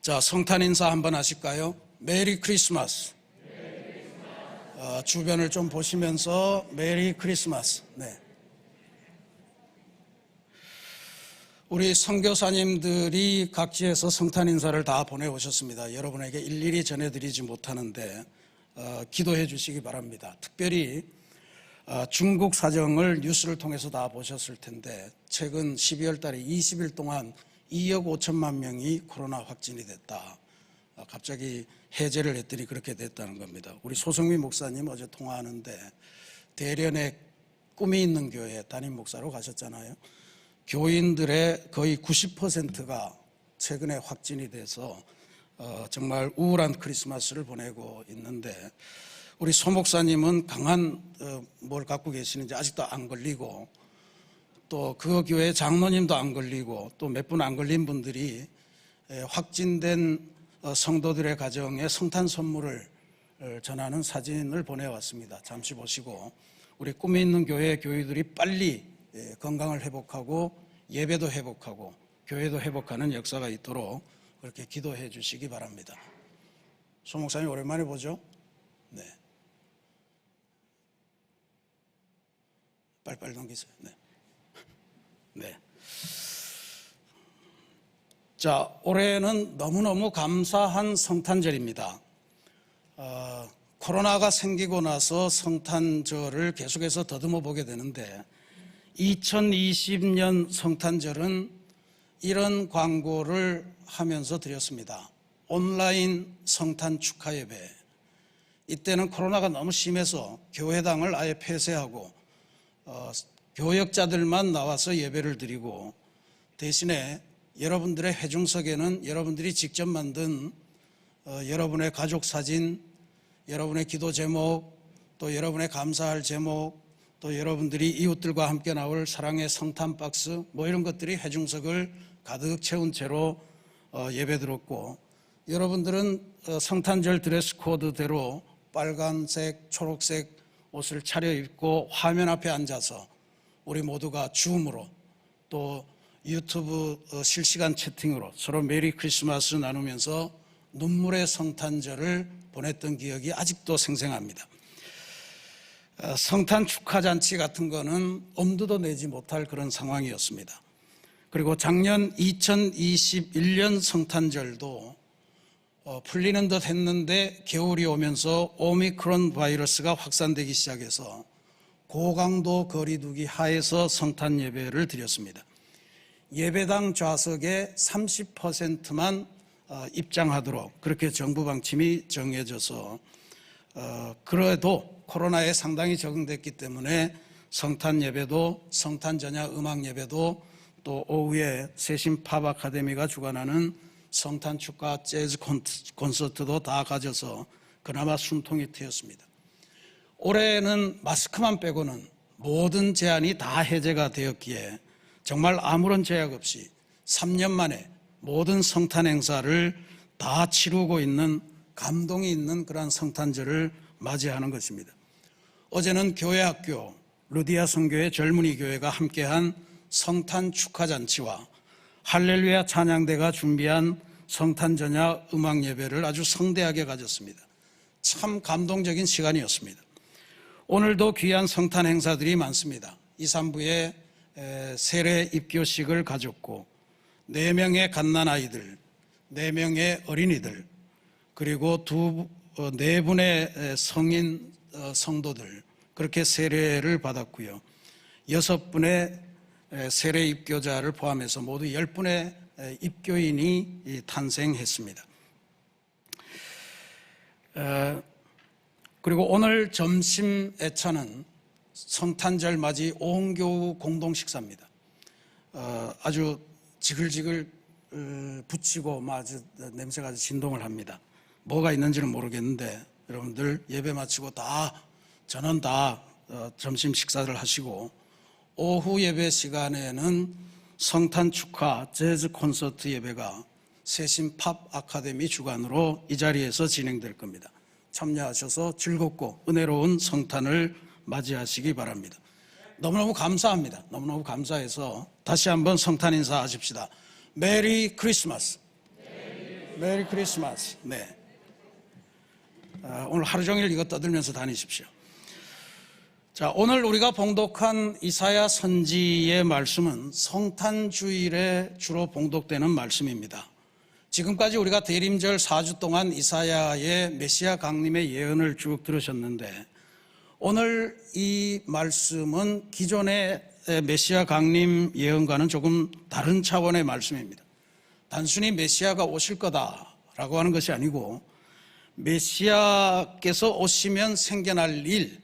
자, 성탄 인사 한번 하실까요? 메리 크리스마스. 주변을 좀 보시면서 메리 크리스마스. 네. 우리 선교사님들이 각지에서 성탄 인사를 다 보내오셨습니다. 여러분에게 일일이 전해드리지 못하는데 기도해 주시기 바랍니다. 특별히 중국 사정을 뉴스를 통해서 다 보셨을 텐데 최근 12월 달에 20일 동안 2억 5천만 명이 코로나 확진이 됐다. 갑자기 해제를 했더니 그렇게 됐다는 겁니다. 우리 소성미 목사님 어제 통화하는데 대련의 꿈이 있는 교회 담임 목사로 가셨잖아요. 교인들의 거의 90%가 최근에 확진이 돼서 정말 우울한 크리스마스를 보내고 있는데 우리 소 목사님은 강한 뭘 갖고 계시는지 아직도 안 걸리고 또 그 교회 장로님도 안 걸리고 또 몇 분 안 걸린 분들이 확진된 성도들의 가정에 성탄 선물을 전하는 사진을 보내왔습니다. 잠시 보시고 우리 꿈이 있는 교회 교회들이 빨리 건강을 회복하고 예배도 회복하고 교회도 회복하는 역사가 있도록 그렇게 기도해 주시기 바랍니다. 소 목사님 오랜만에 보죠? 네. 빨리빨리 넘기세요. 네. 네. 자, 올해는 너무너무 감사한 성탄절입니다. 코로나가 생기고 나서 성탄절을 계속해서 더듬어 보게 되는데 2020년 성탄절은 이런 광고를 하면서 드렸습니다. 온라인 성탄 축하 예배. 이때는 코로나가 너무 심해서 교회당을 아예 폐쇄하고 교역자들만 나와서 예배를 드리고 대신에 여러분들의 회중석에는 여러분들이 직접 만든 여러분의 가족 사진, 여러분의 기도 제목, 또 여러분의 감사할 제목, 또 여러분들이 이웃들과 함께 나올 사랑의 성탄 박스 뭐 이런 것들이 회중석을 가득 채운 채로 예배 드렸고 여러분들은 성탄절 드레스 코드대로 빨간색, 초록색 옷을 차려입고 화면 앞에 앉아서 우리 모두가 줌으로 또 유튜브 실시간 채팅으로 서로 메리 크리스마스 나누면서 눈물의 성탄절을 보냈던 기억이 아직도 생생합니다. 성탄 축하잔치 같은 거는 엄두도 내지 못할 그런 상황이었습니다. 그리고 작년 2021년 성탄절도 풀리는 듯 했는데 겨울이 오면서 오미크론 바이러스가 확산되기 시작해서 고강도 거리두기 하에서 성탄 예배를 드렸습니다. 예배당 좌석의 30%만 입장하도록 그렇게 정부 방침이 정해져서 그래도 코로나에 상당히 적응됐기 때문에 성탄 예배도 성탄 저녁 음악 예배도 또 오후에 세신 팝 아카데미가 주관하는 성탄 축가 재즈 콘서트도 다 가져서 그나마 숨통이 트였습니다. 올해는 마스크만 빼고는 모든 제한이 다 해제가 되었기에 정말 아무런 제약 없이 3년 만에 모든 성탄 행사를 다 치르고 있는 감동이 있는 그런 성탄절을 맞이하는 것입니다. 어제는 교회학교 루디아 선교회 젊은이 교회가 함께한 성탄 축하잔치와 할렐루야 찬양대가 준비한 성탄 저녁 음악 예배를 아주 성대하게 가졌습니다. 참 감동적인 시간이었습니다. 오늘도 귀한 성탄 행사들이 많습니다. 2, 3부에 세례 입교식을 가졌고 4명의 갓난아이들, 4명의 어린이들 그리고 4분의 성인 성도들 그렇게 세례를 받았고요. 6분의 세례 입교자를 포함해서 모두 10분의 입교인이 탄생했습니다. 그리고 오늘 점심 애차는 성탄절 맞이 온교우 공동 식사입니다. 아주 지글지글 붙이고 아주 냄새가 아주 진동을 합니다. 뭐가 있는지는 모르겠는데 여러분들 예배 마치고 저는 다 점심 식사를 하시고 오후 예배 시간에는 성탄 축하 재즈 콘서트 예배가 세신 팝 아카데미 주관으로 이 자리에서 진행될 겁니다. 참여하셔서 즐겁고 은혜로운 성탄을 맞이하시기 바랍니다. 너무너무 감사합니다. 너무너무 감사해서 다시 한번 성탄 인사하십시다. 메리 크리스마스. 메리 크리스마스. 네. 오늘 하루 종일 이거 떠들면서 다니십시오. 자, 오늘 우리가 봉독한 이사야 선지의 말씀은 성탄 주일에 주로 봉독되는 말씀입니다. 지금까지 우리가 대림절 4주 동안 이사야의 메시아 강림의 예언을 쭉 들으셨는데, 오늘 이 말씀은 기존의 메시아 강림 예언과는 조금 다른 차원의 말씀입니다. 단순히 메시아가 오실 거다라고 하는 것이 아니고, 메시아께서 오시면 생겨날 일,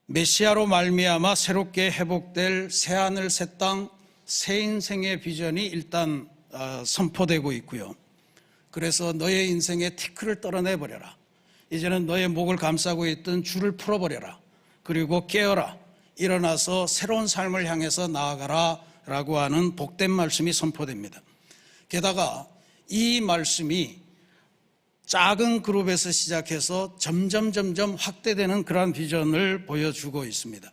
메시아로 말미암아 새롭게 회복될 새하늘 새 땅, 새 인생의 비전이 일단 선포되고 있고요. 그래서 너의 인생의 티끌을 떨어내버려라. 이제는 너의 목을 감싸고 있던 줄을 풀어버려라. 그리고 깨어라. 일어나서 새로운 삶을 향해서 나아가라 라고 하는 복된 말씀이 선포됩니다. 게다가 이 말씀이 작은 그룹에서 시작해서 점점 확대되는 그러한 비전을 보여주고 있습니다.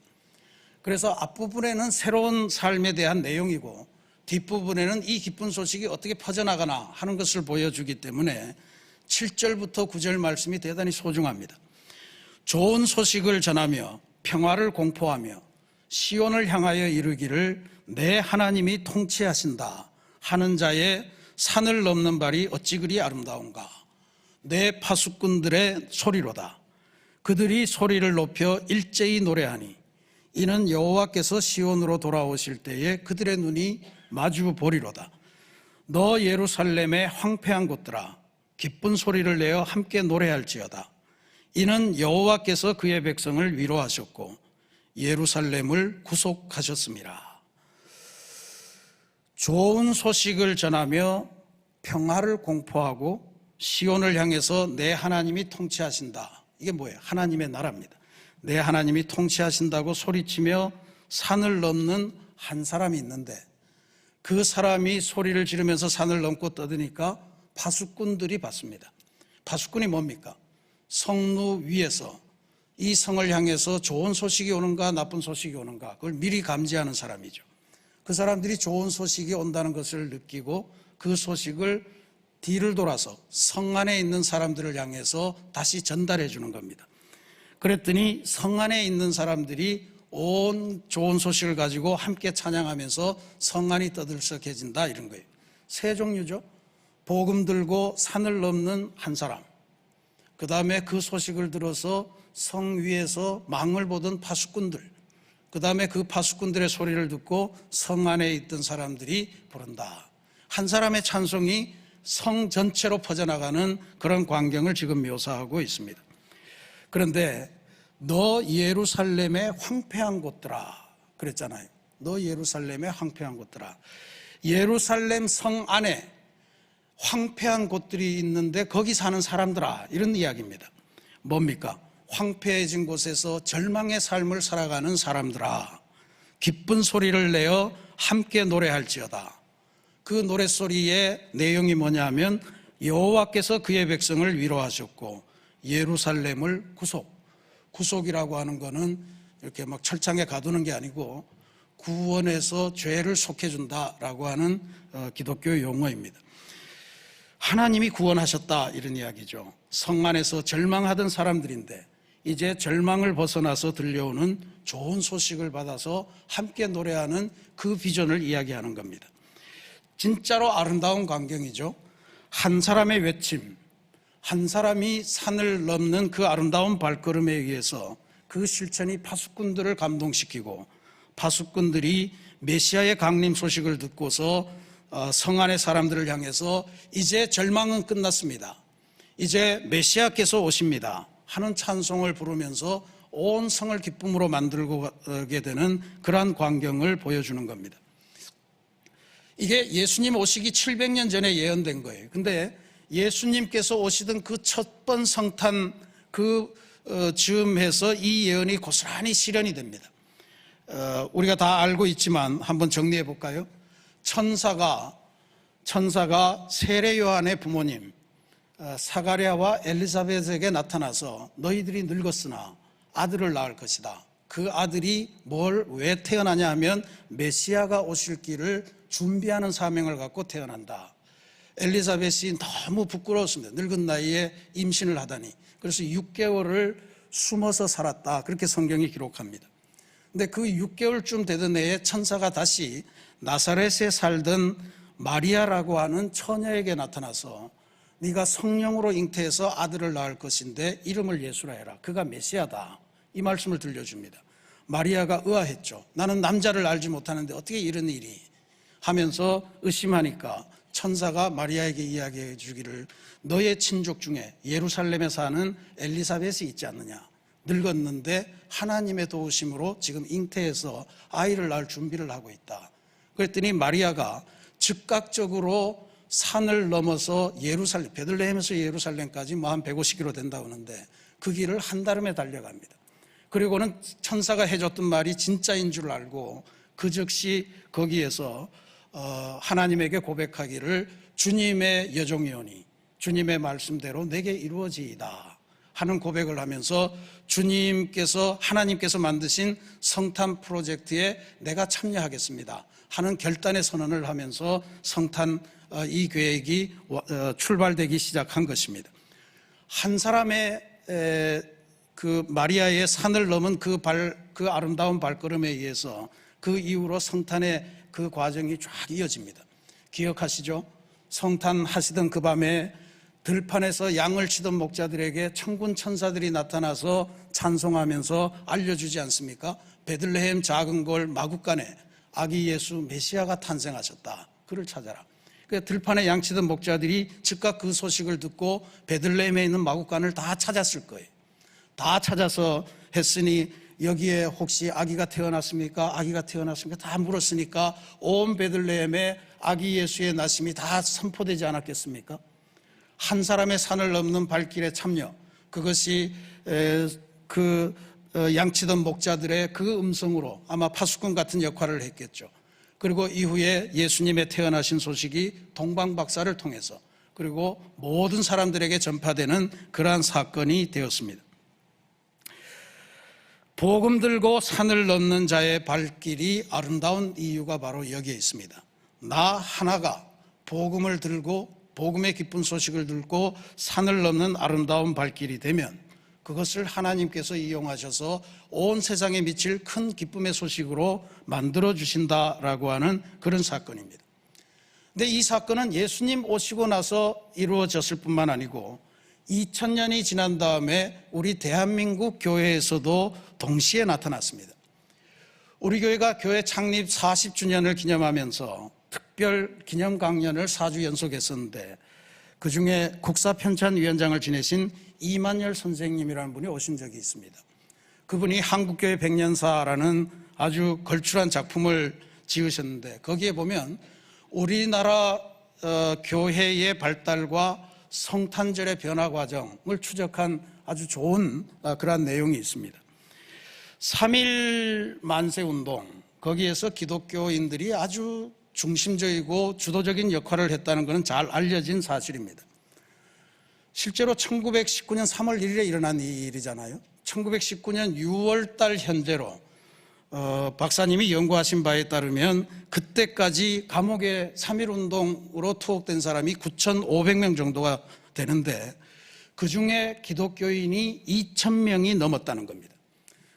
그래서 앞부분에는 새로운 삶에 대한 내용이고, 뒷부분에는 이 기쁜 소식이 어떻게 퍼져나가나 하는 것을 보여주기 때문에 7절부터 9절 말씀이 대단히 소중합니다. 좋은 소식을 전하며 평화를 공포하며 시온을 향하여 이르기를 내 하나님이 통치하신다 하는 자의 산을 넘는 발이 어찌 그리 아름다운가. 내 파수꾼들의 소리로다. 그들이 소리를 높여 일제히 노래하니 이는 여호와께서 시온으로 돌아오실 때에 그들의 눈이 마주 보리로다. 너 예루살렘의 황폐한 곳들아, 기쁜 소리를 내어 함께 노래할지어다. 이는 여호와께서 그의 백성을 위로하셨고 예루살렘을 구속하셨습니다. 좋은 소식을 전하며 평화를 공포하고 시온을 향해서 내 하나님이 통치하신다. 이게 뭐예요? 하나님의 나라입니다. 내 하나님이 통치하신다고 소리치며 산을 넘는 한 사람이 있는데, 그 사람이 소리를 지르면서 산을 넘고 떠드니까 파수꾼들이 봤습니다. 파수꾼이 뭡니까? 성루 위에서 이 성을 향해서 좋은 소식이 오는가 나쁜 소식이 오는가, 그걸 미리 감지하는 사람이죠. 그 사람들이 좋은 소식이 온다는 것을 느끼고 그 소식을 뒤를 돌아서 성 안에 있는 사람들을 향해서 다시 전달해 주는 겁니다. 그랬더니 성 안에 있는 사람들이 온 좋은 소식을 가지고 함께 찬양하면서 성 안이 떠들썩해진다, 이런 거예요. 세 종류죠. 복음 들고 산을 넘는 한 사람, 그 다음에 그 소식을 들어서 성 위에서 망을 보던 파수꾼들, 그 다음에 그 파수꾼들의 소리를 듣고 성 안에 있던 사람들이 부른다. 한 사람의 찬송이 성 전체로 퍼져나가는 그런 광경을 지금 묘사하고 있습니다. 그런데 너 예루살렘의 황폐한 곳들아 그랬잖아요. 너 예루살렘의 황폐한 곳들아. 예루살렘 성 안에 황폐한 곳들이 있는데 거기 사는 사람들아, 이런 이야기입니다. 뭡니까? 황폐해진 곳에서 절망의 삶을 살아가는 사람들아, 기쁜 소리를 내어 함께 노래할지어다. 그 노랫소리의 내용이 뭐냐면 여호와께서 그의 백성을 위로하셨고 예루살렘을 구속이라고 하는 거는 이렇게 막 철창에 가두는 게 아니고 구원해서 죄를 속해준다라고 하는 기독교 용어입니다. 하나님이 구원하셨다, 이런 이야기죠. 성 안에서 절망하던 사람들인데 이제 절망을 벗어나서 들려오는 좋은 소식을 받아서 함께 노래하는 그 비전을 이야기하는 겁니다. 진짜로 아름다운 광경이죠. 한 사람의 외침, 한 사람이 산을 넘는 그 아름다운 발걸음에 의해서 그 실천이 파수꾼들을 감동시키고, 파수꾼들이 메시아의 강림 소식을 듣고서 성 안의 사람들을 향해서 이제 절망은 끝났습니다, 이제 메시아께서 오십니다 하는 찬송을 부르면서 온 성을 기쁨으로 만들게 되는 그러한 광경을 보여주는 겁니다. 이게 예수님 오시기 700년 전에 예언된 거예요. 근데 예수님께서 오시던 그 첫 번 성탄 즈음해서 이 예언이 고스란히 실현이 됩니다. 우리가 다 알고 있지만 한번 정리해 볼까요? 천사가 세례 요한의 부모님 사가랴와 엘리사벳에게 나타나서 너희들이 늙었으나 아들을 낳을 것이다. 그 아들이 왜 태어나냐 하면 메시아가 오실 길을 준비하는 사명을 갖고 태어난다. 엘리자벳이 너무 부끄러웠습니다. 늙은 나이에 임신을 하다니. 그래서 6개월을 숨어서 살았다. 그렇게 성경이 기록합니다. 근데 그 6개월쯤 되던 해에 천사가 다시 나사렛에 살던 마리아라고 하는 처녀에게 나타나서 네가 성령으로 잉태해서 아들을 낳을 것인데 이름을 예수라 해라. 그가 메시아다. 이 말씀을 들려줍니다. 마리아가 의아했죠. 나는 남자를 알지 못하는데 어떻게 이런 일이 하면서 의심하니까 천사가 마리아에게 이야기해 주기를 너의 친족 중에 예루살렘에 사는 엘리사벳이 있지 않느냐. 늙었는데 하나님의 도우심으로 지금 잉태해서 아이를 낳을 준비를 하고 있다. 그랬더니 마리아가 즉각적으로 산을 넘어서 예루살렘, 베들레헴에서 예루살렘까지 한 150km 된다고 하는데 그 길을 한달음에 달려갑니다. 그리고는 천사가 해줬던 말이 진짜인 줄 알고 그 즉시 거기에서 하나님에게 고백하기를 주님의 여종이오니 주님의 말씀대로 내게 이루어지이다 하는 고백을 하면서 하나님께서 만드신 성탄 프로젝트에 내가 참여하겠습니다 하는 결단의 선언을 하면서 성탄 이 계획이 출발되기 시작한 것입니다. 한 사람의 그 마리아의 산을 넘은 그 아름다운 발걸음에 의해서 그 이후로 성탄의 그 과정이 쫙 이어집니다. 기억하시죠? 성탄 하시던 그 밤에 들판에서 양을 치던 목자들에게 천군 천사들이 나타나서 찬송하면서 알려주지 않습니까? 베들레헴 작은 골 마구간에 아기 예수 메시아가 탄생하셨다. 그를 찾아라. 그러니까 들판에 양 치던 목자들이 즉각 그 소식을 듣고 베들레헴에 있는 마구간을 다 찾았을 거예요. 다 찾아서 했으니 여기에 혹시 아기가 태어났습니까? 아기가 태어났습니까? 다 물었으니까 온 베들레헴에 아기 예수의 나심이 다 선포되지 않았겠습니까? 한 사람의 산을 넘는 발길에 참여, 그것이 양치던 목자들의 그 음성으로 아마 파수꾼 같은 역할을 했겠죠. 그리고 이후에 예수님의 태어나신 소식이 동방박사를 통해서 그리고 모든 사람들에게 전파되는 그러한 사건이 되었습니다. 복음 들고 산을 넘는 자의 발길이 아름다운 이유가 바로 여기에 있습니다. 나 하나가 복음을 들고 복음의 기쁜 소식을 들고 산을 넘는 아름다운 발길이 되면 그것을 하나님께서 이용하셔서 온 세상에 미칠 큰 기쁨의 소식으로 만들어 주신다라고 하는 그런 사건입니다. 근데 이 사건은 예수님 오시고 나서 이루어졌을 뿐만 아니고 2000년이 지난 다음에 우리 대한민국 교회에서도 동시에 나타났습니다. 우리 교회가 교회 창립 40주년을 기념하면서 특별 기념 강연을 4주 연속했었는데 그중에 국사편찬위원장을 지내신 이만열 선생님이라는 분이 오신 적이 있습니다. 그분이 한국교회 백년사라는 아주 걸출한 작품을 지으셨는데 거기에 보면 우리나라 교회의 발달과 성탄절의 변화 과정을 추적한 아주 좋은 그런 내용이 있습니다. 3.1 만세운동, 거기에서 기독교인들이 아주 중심적이고 주도적인 역할을 했다는 것은 잘 알려진 사실입니다. 실제로 1919년 3월 1일에 일어난 이 일이잖아요. 1919년 6월 달 현재로 박사님이 연구하신 바에 따르면 그때까지 감옥에 3.1운동으로 투옥된 사람이 9,500명 정도가 되는데 그중에 기독교인이 2,000명이 넘었다는 겁니다.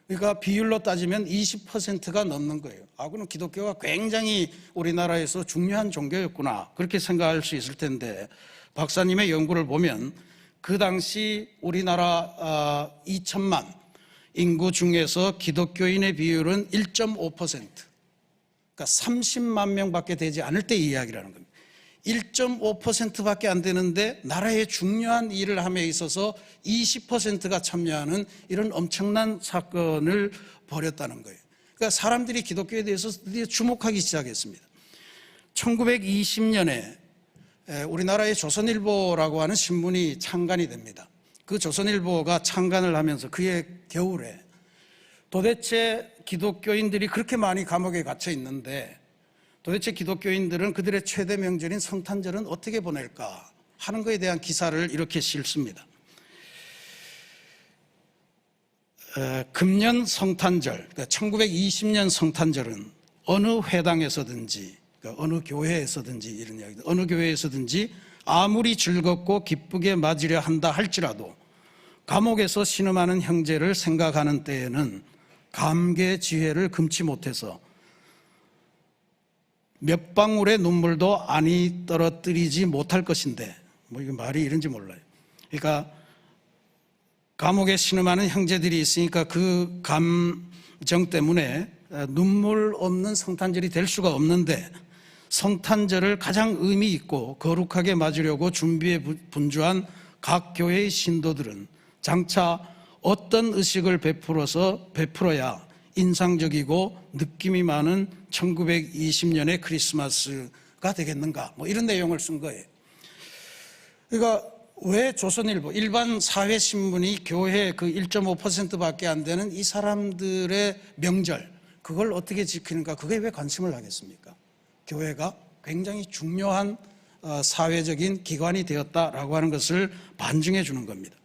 그러니까 비율로 따지면 20%가 넘는 거예요. 그럼 기독교가 굉장히 우리나라에서 중요한 종교였구나 그렇게 생각할 수 있을 텐데 박사님의 연구를 보면 그 당시 우리나라 2천만 인구 중에서 기독교인의 비율은 1.5%, 그러니까 30만 명밖에 되지 않을 때 이야기라는 겁니다. 1.5%밖에 안 되는데 나라의 중요한 일을 함에 있어서 20%가 참여하는 이런 엄청난 사건을 벌였다는 거예요. 그러니까 사람들이 기독교에 대해서 드디어 주목하기 시작했습니다. 1920년에 우리나라의 조선일보라고 하는 신문이 창간이 됩니다. 그 조선일보가 창간을 하면서 그해 겨울에 도대체 기독교인들이 그렇게 많이 감옥에 갇혀 있는데 도대체 기독교인들은 그들의 최대 명절인 성탄절은 어떻게 보낼까 하는 것에 대한 기사를 이렇게 실습니다. 금년 성탄절, 그러니까 1920년 성탄절은 어느 회당에서든지, 그러니까 어느 교회에서든지 이런 이야기들, 어느 교회에서든지 아무리 즐겁고 기쁘게 맞으려 한다 할지라도 감옥에서 신음하는 형제를 생각하는 때에는 감개의 지혜를 금치 못해서 몇 방울의 눈물도 아니 떨어뜨리지 못할 것인데, 뭐 이게 말이 이런지 몰라요. 그러니까 감옥에 신음하는 형제들이 있으니까 그 감정 때문에 눈물 없는 성탄절이 될 수가 없는데, 성탄절을 가장 의미 있고 거룩하게 맞으려고 준비에 분주한 각 교회의 신도들은 장차 어떤 의식을 베풀어야 인상적이고 느낌이 많은 1920년의 크리스마스가 되겠는가, 뭐 이런 내용을 쓴 거예요. 그러니까 왜 조선일보, 일반 사회신문이 교회 그 1.5%밖에 안 되는 이 사람들의 명절, 그걸 어떻게 지키는가, 그게 왜 관심을 하겠습니까? 교회가 굉장히 중요한 사회적인 기관이 되었다라고 하는 것을 반증해 주는 겁니다.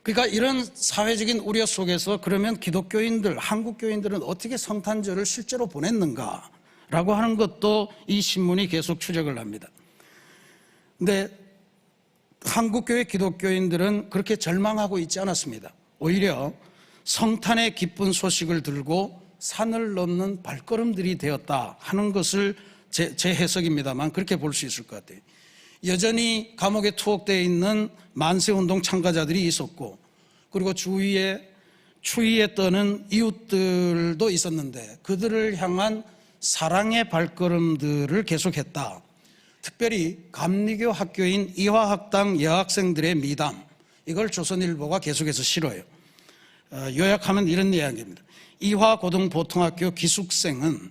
그러니까 이런 사회적인 우려 속에서 그러면 기독교인들, 한국 교인들은 어떻게 성탄절을 실제로 보냈는가라고 하는 것도 이 신문이 계속 추적을 합니다. 근데 한국교회 기독교인들은 그렇게 절망하고 있지 않았습니다. 오히려 성탄의 기쁜 소식을 들고 산을 넘는 발걸음들이 되었다 하는 것을 제 해석입니다만 그렇게 볼 수 있을 것 같아요. 여전히 감옥에 투옥되어 있는 만세운동 참가자들이 있었고, 그리고 주위에 추위에 떠는 이웃들도 있었는데 그들을 향한 사랑의 발걸음들을 계속했다. 특별히 감리교 학교인 이화학당 여학생들의 미담, 이걸 조선일보가 계속해서 실어요. 요약하면 이런 이야기입니다. 이화고등보통학교 기숙생은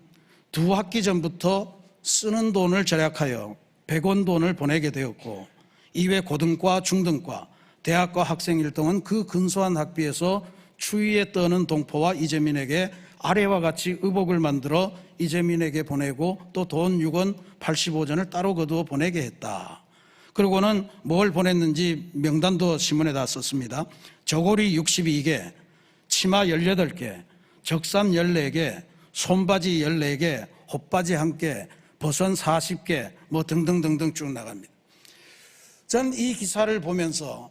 2학기 전부터 쓰는 돈을 절약하여 100원 돈을 보내게 되었고, 이외 고등과 중등과 대학과 학생일동은 그 근소한 학비에서 추위에 떠는 동포와 이재민에게 아래와 같이 의복을 만들어 이재민에게 보내고 또 돈 6원 85전을 따로 거두어 보내게 했다. 그리고는 뭘 보냈는지 명단도 신문에다 썼습니다. 저고리 62개, 치마 18개, 적삼 14개, 손바지 14개, 헛바지 1개, 버선 40개, 뭐 등등등등 쭉 나갑니다. 전 이 기사를 보면서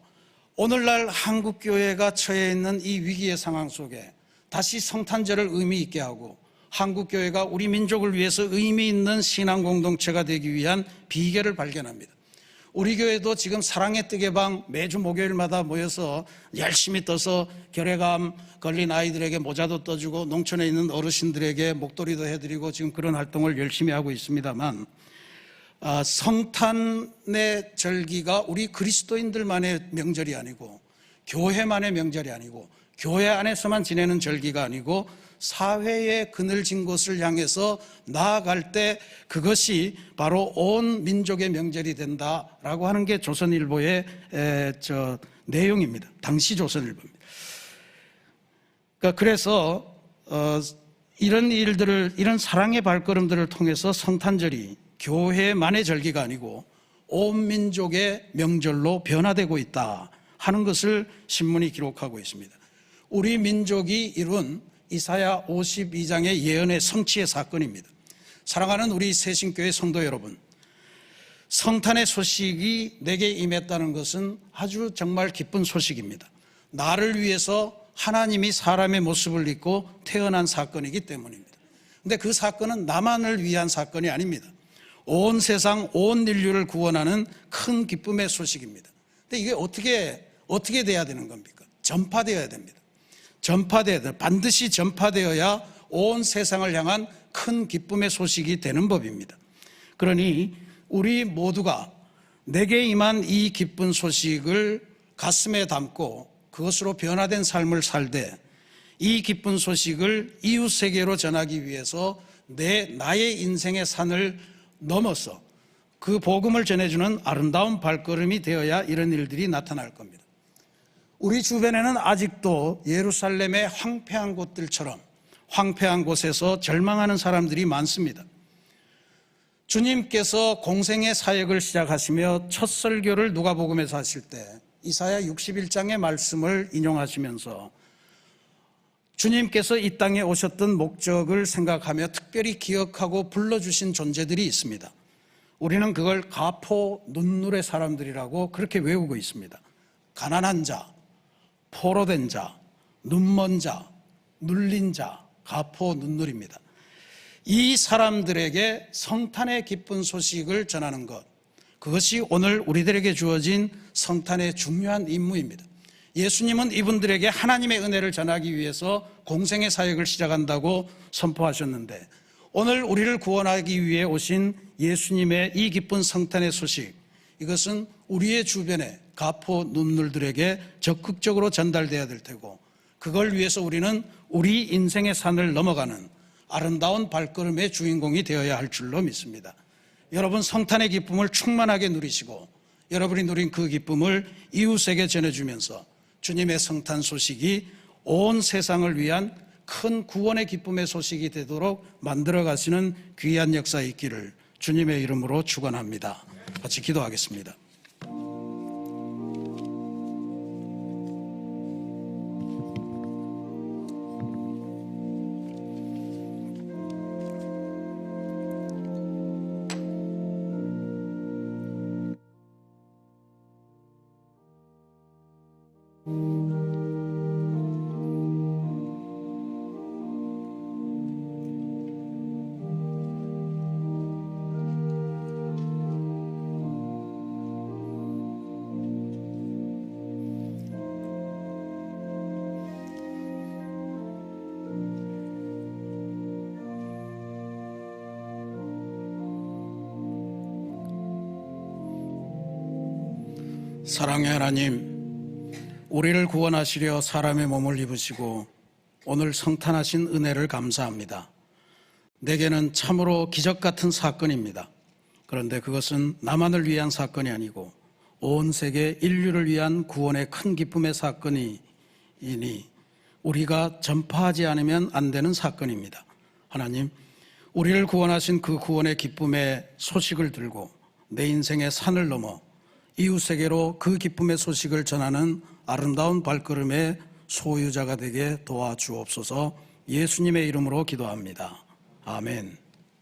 오늘날 한국교회가 처해 있는 이 위기의 상황 속에 다시 성탄절을 의미 있게 하고 한국교회가 우리 민족을 위해서 의미 있는 신앙 공동체가 되기 위한 비결을 발견합니다. 우리 교회도 지금 사랑의 뜨개방 매주 목요일마다 모여서 열심히 떠서 결핵암 걸린 아이들에게 모자도 떠주고 농촌에 있는 어르신들에게 목도리도 해드리고 지금 그런 활동을 열심히 하고 있습니다만, 성탄의 절기가 우리 그리스도인들만의 명절이 아니고 교회만의 명절이 아니고 교회 안에서만 지내는 절기가 아니고 사회의 그늘진 곳을 향해서 나아갈 때 그것이 바로 온 민족의 명절이 된다라고 하는 게 조선일보의 내용입니다. 당시 조선일보입니다. 그래서 이런 일들을, 이런 사랑의 발걸음들을 통해서 성탄절이 교회만의 절기가 아니고 온 민족의 명절로 변화되고 있다 하는 것을 신문이 기록하고 있습니다. 우리 민족이 이룬 이사야 52장의 예언의 성취의 사건입니다. 사랑하는 우리 새신교회 성도 여러분, 성탄의 소식이 내게 임했다는 것은 아주 정말 기쁜 소식입니다. 나를 위해서 하나님이 사람의 모습을 입고 태어난 사건이기 때문입니다. 그런데 그 사건은 나만을 위한 사건이 아닙니다. 온 세상, 온 인류를 구원하는 큰 기쁨의 소식입니다. 그런데 이게 어떻게 돼야 되는 겁니까? 전파되어야 됩니다. 반드시 전파되어야 온 세상을 향한 큰 기쁨의 소식이 되는 법입니다. 그러니 우리 모두가 내게 임한 이 기쁜 소식을 가슴에 담고 그것으로 변화된 삶을 살되 이 기쁜 소식을 이웃 세계로 전하기 위해서 나의 인생의 산을 넘어서 그 복음을 전해주는 아름다운 발걸음이 되어야 이런 일들이 나타날 겁니다. 우리 주변에는 아직도 예루살렘의 황폐한 곳들처럼 황폐한 곳에서 절망하는 사람들이 많습니다. 주님께서 공생의 사역을 시작하시며 첫 설교를 누가복음에서 하실 때 이사야 61장의 말씀을 인용하시면서 주님께서 이 땅에 오셨던 목적을 생각하며 특별히 기억하고 불러주신 존재들이 있습니다. 우리는 그걸 가포 눈눌의 사람들이라고 그렇게 외우고 있습니다. 가난한 자, 포로된 자, 눈먼 자, 눌린 자, 가포 눈눌입니다. 이 사람들에게 성탄의 기쁜 소식을 전하는 것, 그것이 오늘 우리들에게 주어진 성탄의 중요한 임무입니다. 예수님은 이분들에게 하나님의 은혜를 전하기 위해서 공생의 사역을 시작한다고 선포하셨는데, 오늘 우리를 구원하기 위해 오신 예수님의 이 기쁜 성탄의 소식, 이것은 우리의 주변에 가포 눈물들에게 적극적으로 전달돼야 될 테고, 그걸 위해서 우리는 우리 인생의 산을 넘어가는 아름다운 발걸음의 주인공이 되어야 할 줄로 믿습니다. 여러분, 성탄의 기쁨을 충만하게 누리시고 여러분이 누린 그 기쁨을 이웃에게 전해주면서 주님의 성탄 소식이 온 세상을 위한 큰 구원의 기쁨의 소식이 되도록 만들어 가시는 귀한 역사 있기를 주님의 이름으로 축원합니다. 같이 기도하겠습니다. 사랑의 하나님, 우리를 구원하시려 사람의 몸을 입으시고 오늘 성탄하신 은혜를 감사합니다. 내게는 참으로 기적 같은 사건입니다. 그런데 그것은 나만을 위한 사건이 아니고 온 세계 인류를 위한 구원의 큰 기쁨의 사건이니 우리가 전파하지 않으면 안 되는 사건입니다. 하나님, 우리를 구원하신 그 구원의 기쁨의 소식을 들고 내 인생의 산을 넘어 이웃에게로 그 기쁨의 소식을 전하는 아름다운 발걸음의 소유자가 되게 도와주옵소서. 예수님의 이름으로 기도합니다. 아멘.